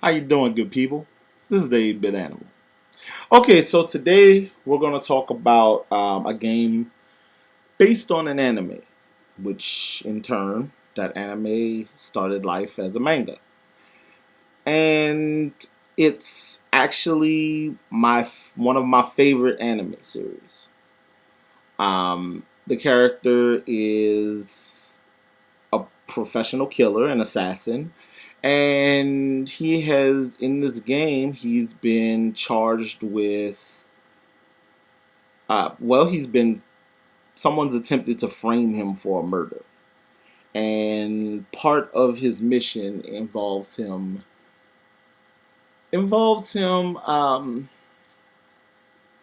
How you doing, good people? This is the 8-Bit Animal. Okay, so today we're going to talk about a game based on an anime, which in turn, that anime started life as a manga. And it's actually one of my favorite anime series. The character is a professional killer, an assassin, and he has in this game he's been charged with he's been someone's attempted to frame him for a murder, and part of his mission involves him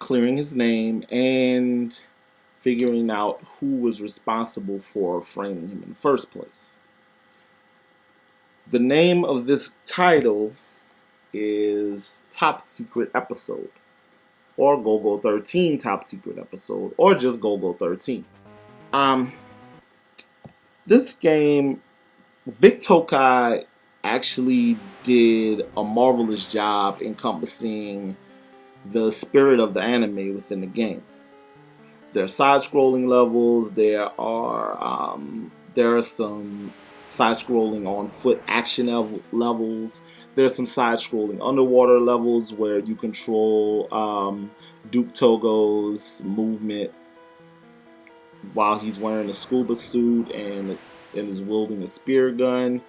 clearing his name and figuring out who was responsible for framing him in the first place. The name of this title is Top Secret Episode, or Golgo 13 Top Secret Episode, or just Golgo 13. Um, this game, Vic Tokai actually did a marvelous job encompassing the spirit of the anime within the game. There are side-scrolling levels. There are some side-scrolling on foot action levels. There's some side-scrolling underwater levels where you control Duke Togo's movement while he's wearing a scuba suit and is wielding a spear gun.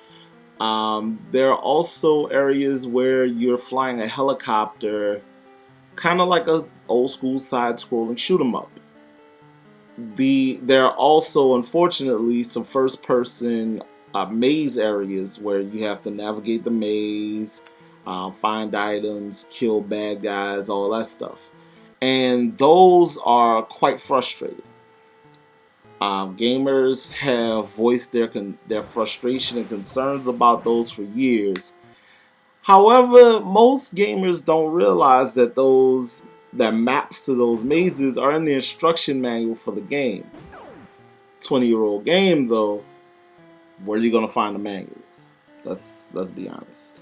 There are also areas where you're flying a helicopter, kind of like a old school side-scrolling shoot 'em up. There are also, unfortunately, some first-person maze areas where you have to navigate the maze, find items, kill bad guys, all that stuff. And those are quite frustrating. Gamers have voiced their frustration and concerns about those for years. However, most gamers don't realize that maps to those mazes are in the instruction manual for the game. 20-year-old game, though, where are you gonna find the manuals? Let's be honest.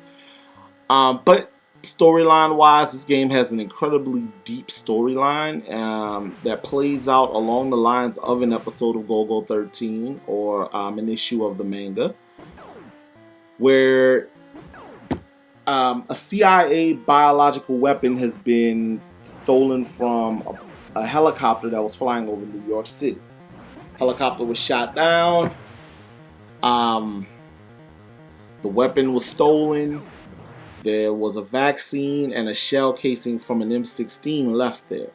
But storyline wise, this game has an incredibly deep storyline that plays out along the lines of an episode of Golgo 13 or an issue of the manga, where a CIA biological weapon has been stolen from a helicopter that was flying over New York City. Helicopter was shot down. The weapon was stolen. There was a vaccine and a shell casing from an M16 left there.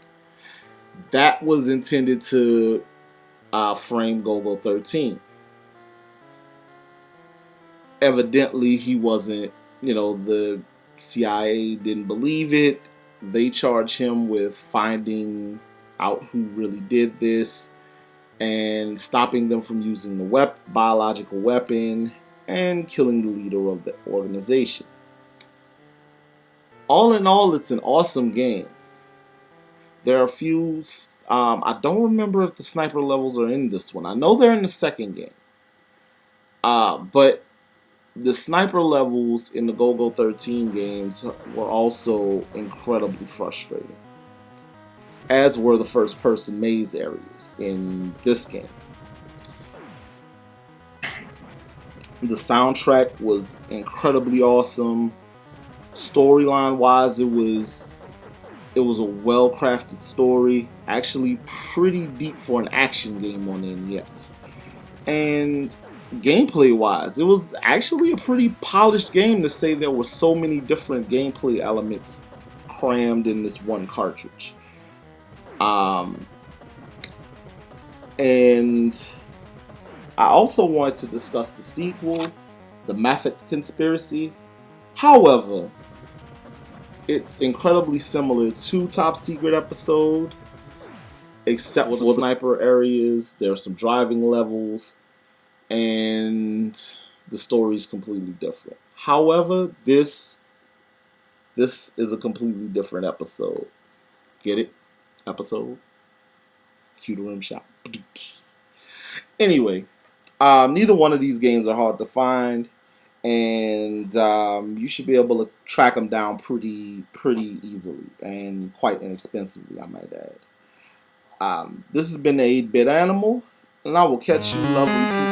That was intended to frame Golgo 13. Evidently, he wasn't, the CIA didn't believe it. They charged him with finding out who really did this and stopping them from using the biological weapon and killing the leader of the organization. All in all, it's an awesome game. There are a few. I don't remember if the sniper levels are in this one. I know they're in the second game. But the sniper levels in the Golgo 13 games were also incredibly frustrating, as were the first person maze areas in this game. The soundtrack was incredibly awesome. Storyline wise, it was a well crafted story, actually pretty deep for an action game on the NES. And gameplay wise, it was actually a pretty polished game, to say there were so many different gameplay elements crammed in this one cartridge. And I also wanted to discuss the sequel, The Method Conspiracy. However, it's incredibly similar to Top Secret Episode, except for the sniper areas. There are some driving levels, and the story is completely different. However, this is a completely different episode. Get it? Episode? Cue the rim shot. Anyway, neither one of these games are hard to find. and you should be able to track them down pretty easily and quite inexpensively, I might add. This has been a 8-bit animal, and I will catch you lovely people